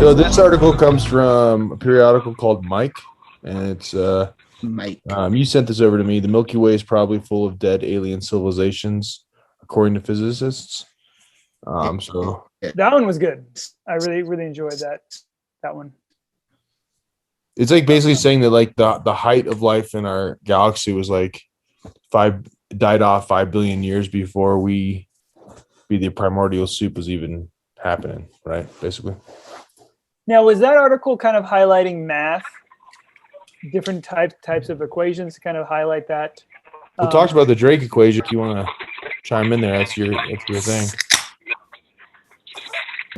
So this article comes from a periodical called Mike, and it's Mike. you sent this over to me. The Milky Way is probably full of dead alien civilizations, according to physicists. So That one was good. I really enjoyed that one. it's like basically saying that like the height of life in our galaxy was like died off 5 billion years before the primordial soup was even happening, right? Basically. Now, was that article kind of highlighting math, different types of equations to kind of highlight that? We'll talk about the Drake equation if you want to chime in there. That's your thing.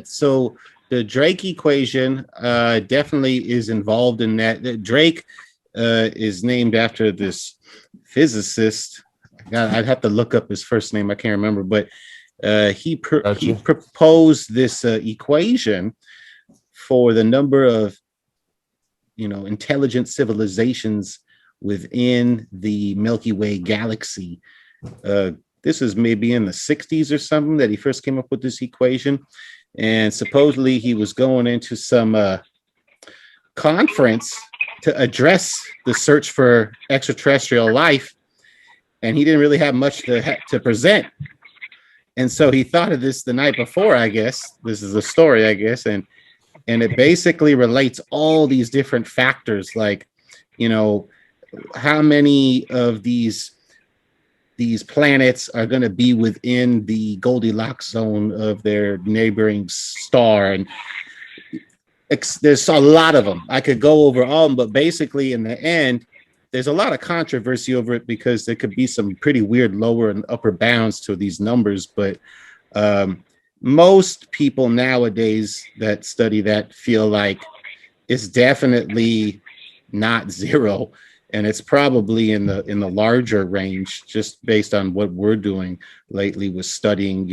So the Drake equation definitely is involved in that. Drake is named after this physicist. I'd have to look up his first name. I can't remember, but he proposed this equation for the number of, intelligent civilizations within the Milky Way galaxy. This is maybe in the 60s or something that he first came up with this equation. And supposedly he was going into some conference to address the search for extraterrestrial life. And he didn't really have much to present. And so he thought of this the night before, I guess. This is a story, I guess. And it basically relates all these different factors, like, how many of these planets are going to be within the Goldilocks zone of their neighboring star. And there's a lot of them. I could go over all of them, but basically in the end, there's a lot of controversy over it because there could be some pretty weird lower and upper bounds to these numbers. But most people nowadays that study that feel like it's definitely not zero. And it's probably in the larger range, just based on what we're doing lately with studying.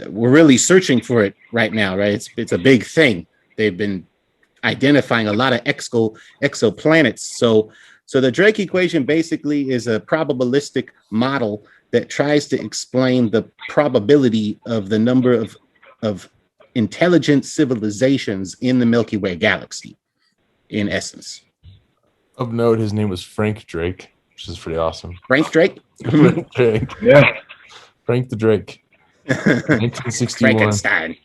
We're really searching for it right now, right? It's a big thing. They've been identifying a lot of exoplanets. So the Drake equation basically is a probabilistic model that tries to explain the probability of the number of intelligent civilizations in the Milky Way galaxy, in essence. Of note, his name was Frank Drake, which is pretty awesome. Frank Drake? Frank Drake. Yeah. Frank the Drake. 1961. Frankenstein.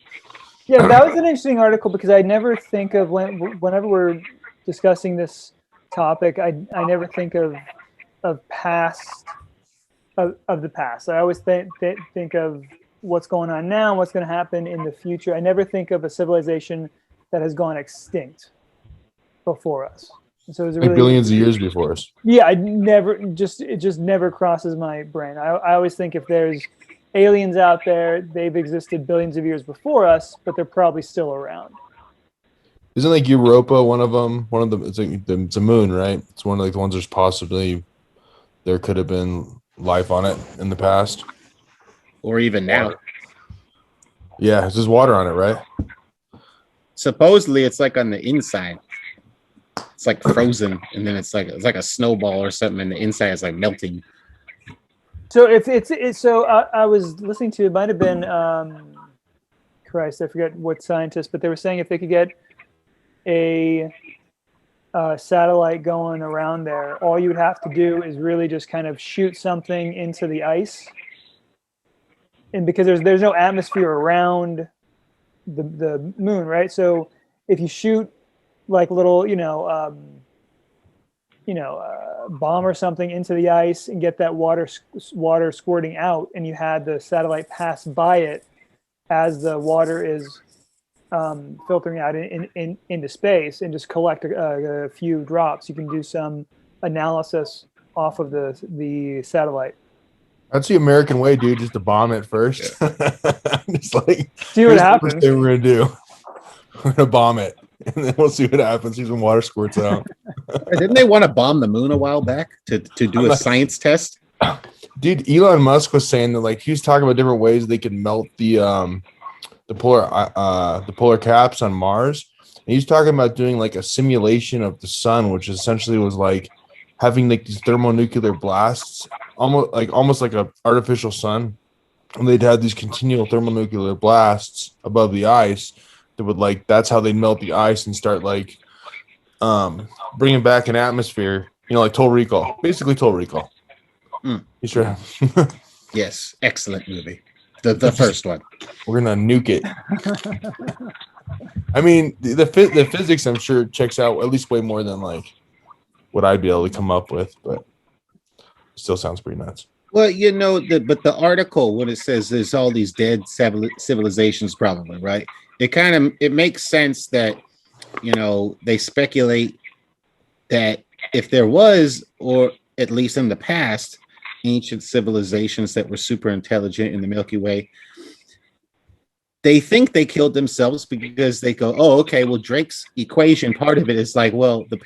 Yeah, that was an interesting article because I never think of whenever we're discussing this topic, I never think of the past. I always think of what's going on now and what's going to happen in the future. I never think of a civilization that has gone extinct before us. So it was like billions of years before us. Yeah, it just never crosses my brain. I always think if there's aliens out there, they've existed billions of years before us, but they're probably still around. Isn't like Europa one of them? One of them, it's a moon, right? It's one of like the ones there's possibly there could have been life on it in the past, or even now. Yeah, it's just water on it, right? Supposedly, it's like on the inside. It's like frozen, and then it's like a snowball or something, and the inside is like melting. So I was listening to, it might have been Christ, I forget what scientist, but they were saying if they could get a satellite going around there, all you would have to do is really just kind of shoot something into the ice, and because there's no atmosphere around the moon, right? So if you shoot like little bomb or something into the ice and get that water squirting out, and you had the satellite pass by it as the water is filtering out into space, and just collect a few drops, you can do some analysis off of the satellite. That's the American way, dude. Just to bomb it first. Just like see what happens. We're gonna do. We're gonna bomb it, and then we'll see what happens. See some water squirts out. Didn't they want to bomb the moon a while back to do a science test? Dude, Elon Musk was saying that like he was talking about different ways they could melt the polar caps on Mars. And he's talking about doing like a simulation of the sun, which essentially was like having like these thermonuclear blasts, almost like a artificial sun. And they'd have these continual thermonuclear blasts above the ice, that would like that's how they melt the ice and start like bringing back an atmosphere. You know, like Total Recall, basically Total Recall. You sure? Yes, excellent movie. The first one. We're gonna nuke it. I mean, the physics, I'm sure, checks out at least way more than like what I'd be able to come up with, but still sounds pretty nuts. Well, but the article, when it says there's all these dead civilizations, probably, right? It makes sense that, they speculate that if there was, or at least in the past, ancient civilizations that were super intelligent in the Milky Way, they think they killed themselves because they go, oh, okay, well, Drake's equation, part of it is like, well, there's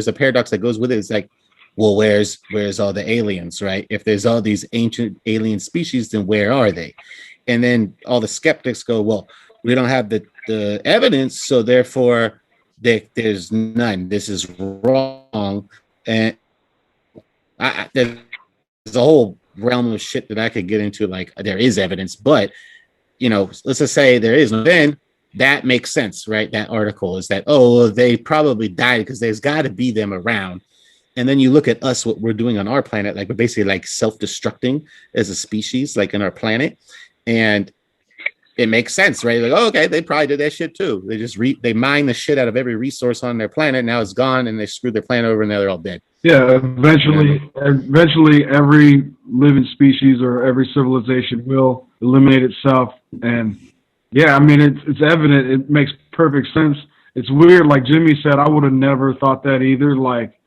a paradox that goes with it. It's like, well, where's all the aliens, right? If there's all these ancient alien species, then where are they? And then all the skeptics go, well, we don't have the evidence, so therefore there's none. This is wrong. And there's a whole realm of shit that I could get into, like there is evidence, but let's just say there is. Then that makes sense, right? That article is that, oh, they probably died because there's got to be them around. And then you look at us, what we're doing on our planet, like we're basically like self-destructing as a species, like in our planet. And it makes sense, right? Like, oh, okay, they probably did that shit too. They just they mine the shit out of every resource on their planet. Now it's gone, and they screwed their planet over, and now they're all dead. Yeah, eventually every living species or every civilization will eliminate itself. And yeah, I mean, it's evident. It makes perfect sense. It's weird. Like Jimmy said, I would have never thought that either. Like,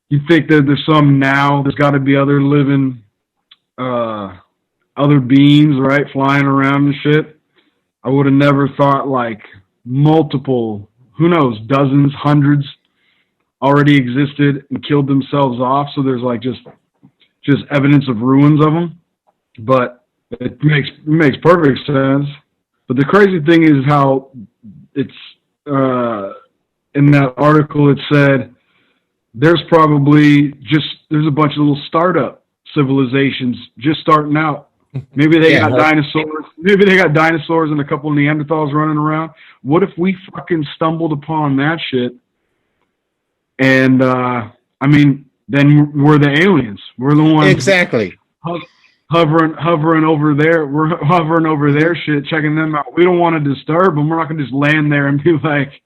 you think that there's some now, there's got to be other living, other beings, right, flying around and shit. I would have never thought like multiple, who knows, dozens, hundreds already existed and killed themselves off. So there's like just evidence of ruins of them. But it makes perfect sense. But the crazy thing is how it's in that article it said there's a bunch of little startup civilizations just starting out. Maybe they got dinosaurs. Maybe they got dinosaurs and a couple of Neanderthals running around. What if we fucking stumbled upon that shit? And then we're the aliens. We're the ones exactly hovering over there. We're hovering over their shit, checking them out. We don't want to disturb them. We're not going to just land there and be like,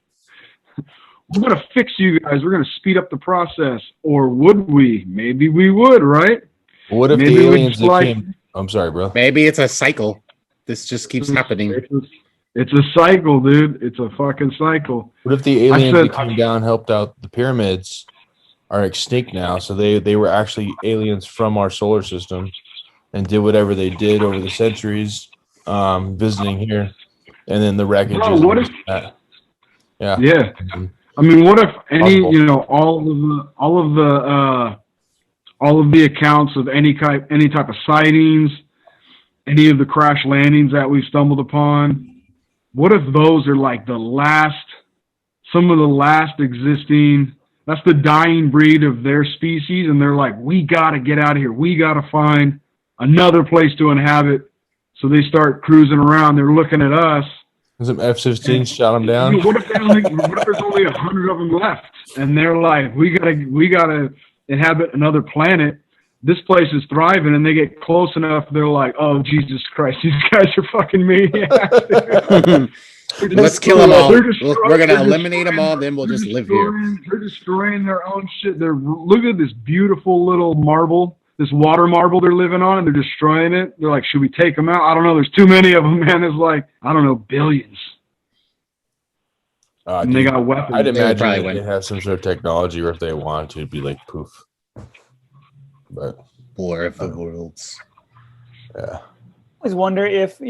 we're going to fix you guys. We're going to speed up the process. Or would we? Maybe we would, right? What if the aliens that came? I'm sorry, bro. Maybe it's a cycle. This just keeps happening. It's a cycle, dude. It's a fucking cycle. What if the aliens that came down, helped out the pyramids, are extinct now? So they were actually aliens from our solar system and did whatever they did over the centuries, visiting here, and then the wreckage. Bro, what if? Yeah. Yeah. I mean, what if all of the accounts of any type of sightings, any of the crash landings that we've stumbled upon, what if those are like some of the last existing, that's the dying breed of their species, and they're like, we got to get out of here. We got to find another place to inhabit. So they start cruising around. They're looking at us. Some F-16 shot them down. What if there's only 100 of them left, and they're like, we gotta inhabit another planet. This place is thriving, and they get close enough. They're like, oh, Jesus Christ, these guys are fucking maniacs. Let's kill them all. We're going to eliminate them all, then we'll just live here. They're destroying their own shit. Look at this beautiful little marble, this water marble they're living on, and they're destroying it. They're like, should we take them out? I don't know. There's too many of them, man. There's like, I don't know, billions. And they got weapons. I'd imagine they have some sort of technology, or if they wanted to, it'd be like poof. But War of the Worlds. Yeah. I always wonder if,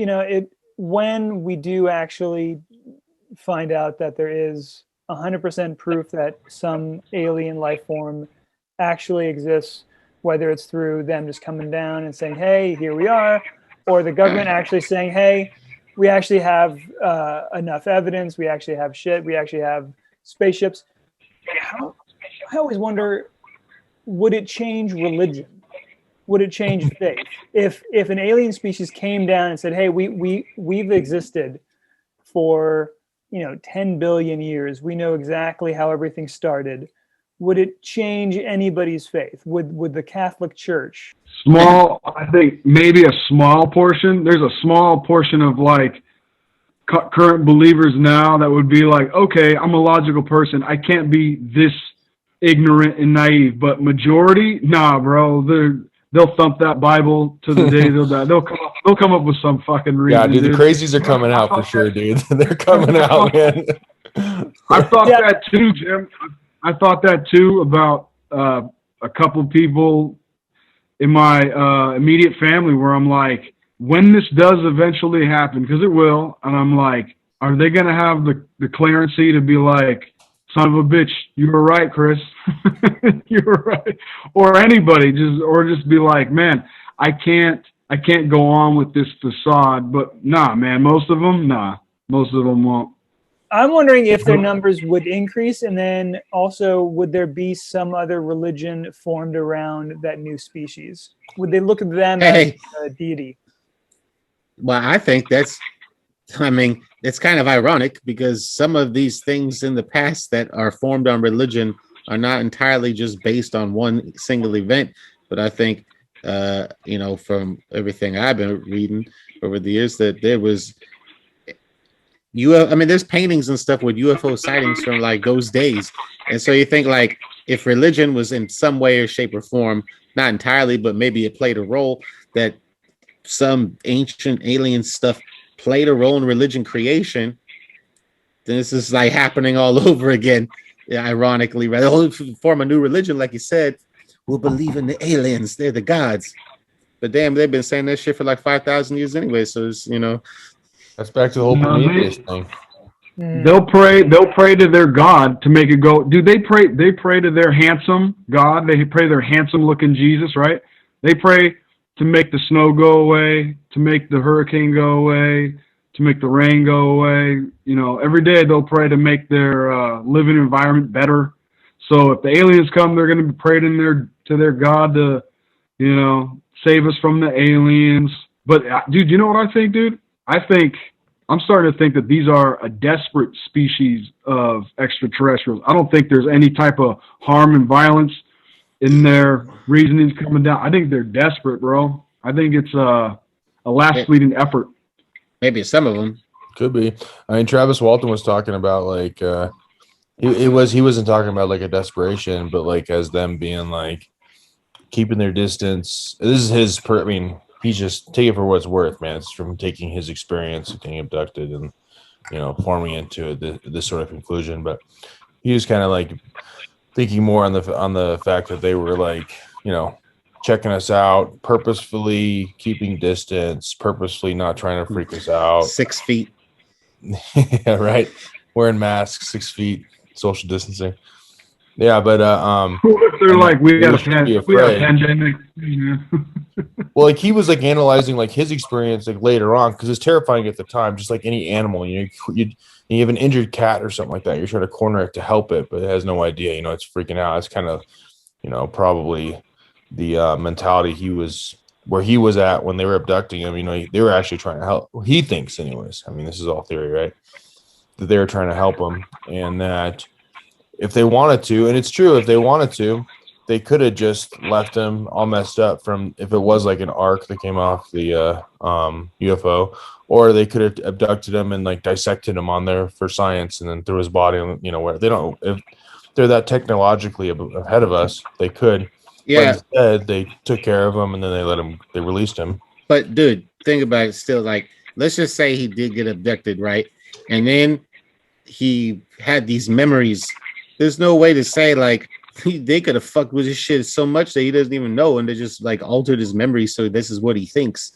when we do actually find out that there is 100% proof that some alien life form actually exists, whether it's through them just coming down and saying, hey, here we are, or the government actually saying, hey, we actually have enough evidence, we actually have shit, we actually have spaceships. I always wonder, would it change religion? Would it change faith? If an alien species came down and said, hey, we've existed for 10 billion years. We know exactly how everything started. Would it change anybody's faith? Would the Catholic Church? Small, I think maybe a small portion. There's a small portion of like current believers now that would be like, okay, I'm a logical person. I can't be this ignorant and naive. But majority, nah, bro. They'll thump that Bible to the day they'll die. They'll come up with some fucking reason. Yeah, dude, the crazies are coming out for sure, dude. They're coming out, man. I thought that too, Jim. I thought that too about a couple people in my immediate family where I'm like, when this does eventually happen, because it will, and I'm like, are they going to have the clearancy to be like, son of a bitch, you were right, Chris. You were right. Or anybody, just be like, man, I can't go on with this facade. But nah, man, most of them won't. I'm wondering if their numbers would increase, and then also would there be some other religion formed around that new species? Would they look at them as a deity? Well, I think it's kind of ironic because some of these things in the past that are formed on religion are not entirely just based on one single event. But I think, from everything I've been reading over the years, that there was there's paintings and stuff with UFO sightings from like those days. And so you think like if religion was in some way or shape or form, not entirely, but maybe it played a role, that some ancient alien stuff played a role in religion creation, then this is like happening all over again. Yeah, ironically, right? They'll form a new religion, like you said. We'll believe in the aliens. They're the gods. But damn, they've been saying that shit for like 5,000 years anyway. So it's, That's back to the whole Prometheus thing. They'll pray to their God to make it go. Dude, they pray to their handsome God. They pray to their handsome looking Jesus, right? They pray to make the snow go away, to make the hurricane go away, to make the rain go away. Every day they'll pray to make their living environment better. So if the aliens come, they're going to be praying to their God to, save us from the aliens. But dude, you know what I think, dude? I'm starting to think that these are a desperate species of extraterrestrials. I don't think there's any type of harm and violence in their reasonings coming down. I think they're desperate, bro. I think it's a last fleeting effort. Maybe some of them. Could be. I mean, Travis Walton was talking about like he wasn't talking about like a desperation, but like as them being like keeping their distance. This is his. He's just take it for what it's worth, man. It's from taking his experience of getting abducted and forming into this sort of conclusion. But he was kind of like thinking more on the fact that they were like checking us out, purposefully keeping distance, purposefully not trying to freak us out. 6 feet. Yeah, right. Wearing masks, 6 feet, social distancing. Yeah, but they're like we got a pandemic. Well, like he was like analyzing like his experience like later on because it's terrifying at the time, just like any animal. You have an injured cat or something like that. You're trying to corner it to help it, but it has no idea. It's freaking out. It's kind of probably the mentality he was at when they were abducting him. They were actually trying to help. He thinks, anyways. I mean, this is all theory, right? That they were trying to help him, and that if they wanted to, and it's true, if they wanted to, they could have just left him all messed up from if it was like an arc that came off the UFO, or they could have abducted him and like dissected him on there for science and then threw his body on, where they don't, if they're that technologically ahead of us, they could. Yeah. But instead, they took care of him and then they released him. But dude, think about it still. Like, let's just say he did get abducted, right? And then he had these memories. There's no way to say like they could have fucked with his shit so much that he doesn't even know, and they just like altered his memory. So this is what he thinks.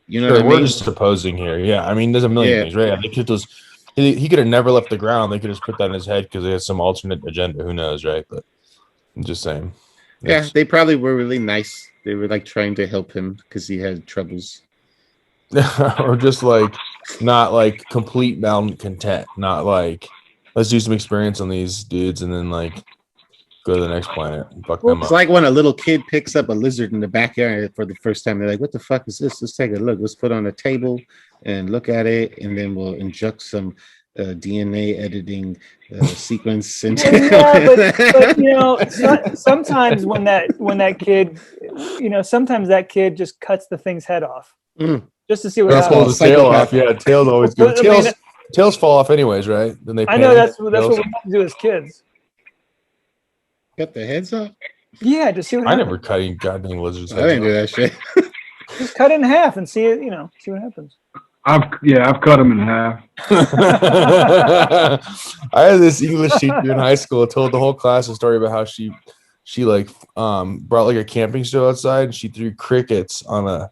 You know what I mean? We're just supposing here. Yeah, I mean, there's a million things, right? Yeah, they could just he could have never left the ground. They could just put that in his head because they had some alternate agenda. Who knows, right? But I'm just saying. Yeah, they probably were really nice. They were like trying to help him because he had troubles. Or just like not like complete malcontent, not like let's do some experience on these dudes and then like go to the next planet and fuck Well, them It's up. like when a little kid picks up a lizard in the backyard for the first time. They're like, "What the fuck is this? Let's take a look. Let's put it on a table and look at it, and then we'll inject some DNA editing sequence." And yeah, but you know, sometimes when that kid, you know, sometimes that kid just cuts the thing's head off Mm. just to see what That's happens. pulls the tail off. Psychopath. Yeah, tails always go. I mean, Tails fall off anyways, right? Then they. I know that's what we tails. have to do as kids. Cut the heads off. Yeah, just see what I happens. never cut any goddamn lizards. I didn't do that shit. Just cut it in half and see it. You know, see what happens. I've cut them in half. I had this English teacher in high school told the whole class a story about how she like brought like a camping stove outside and she threw crickets on a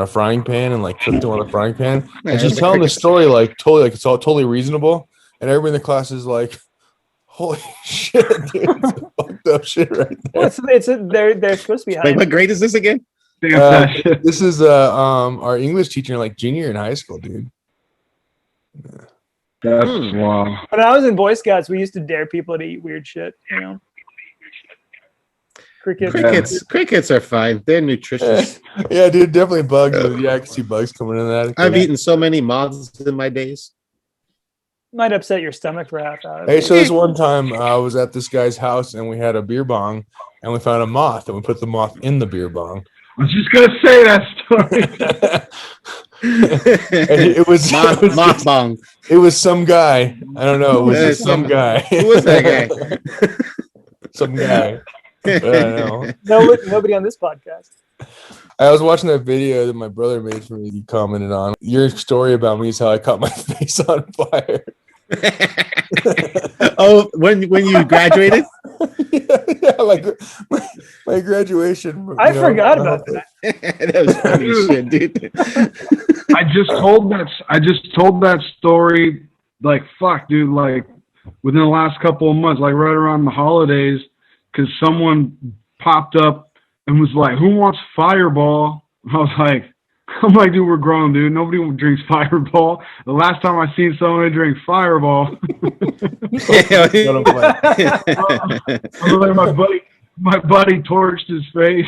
frying pan and like cooked them on a frying pan. Man, And she's that's telling the crickets. story like totally like it's all totally reasonable. And everybody in the class is like, holy shit, dude, it's a fucked up shit right there. Well, they're supposed to be high. Wait, what grade is this again? That shit. This is our English teacher like junior in high school, dude. That's Hmm. wow. When I was in Boy Scouts, we used to dare people to eat weird shit. You know, Crickets are fine. They're nutritious. Yeah, dude, definitely bugs. Yeah, I can see bugs coming in that. I've eaten so many moths in my days. might upset your stomach for half hour. Hey, so this one time I was at this guy's house and we had a beer bong and we found a moth and we put the moth in the beer bong. I was just gonna say that story. And it was Moth bong. it was some guy. I don't know. It was just some guy. Who was that guy? Some guy. I don't know. Nobody on this podcast. I was watching that video that my brother made for me. He commented on your story about me is how I caught my face on fire. Oh, when you graduated? yeah, like my graduation. I forgot about that. That was funny shit, dude. I just told that story like fuck, dude, like within the last couple of months, like right around the holidays, because someone popped up and was like, "Who wants Fireball?" I was like, I'm like, dude, we're grown, dude. Nobody drinks Fireball. The last time I seen someone drink Fireball, I was like, my buddy torched his face.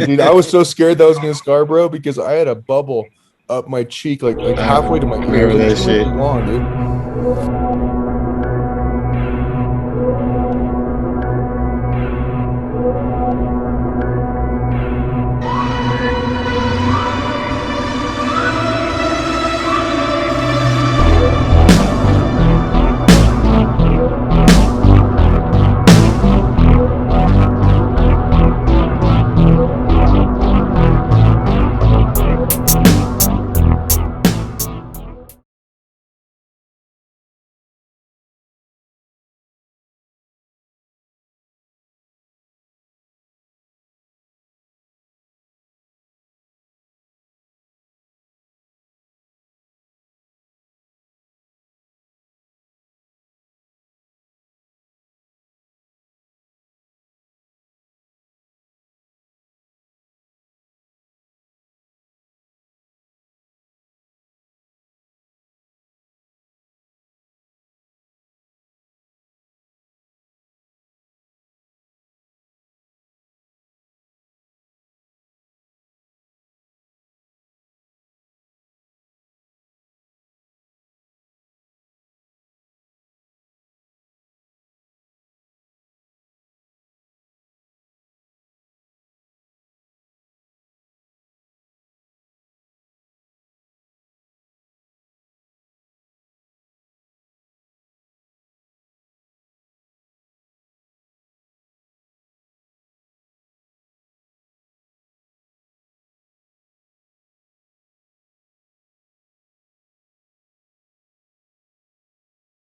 Dude, I was so scared that I was gonna scar, bro, because I had a bubble up my cheek, like halfway to my ear. Remember that shit. Long, dude.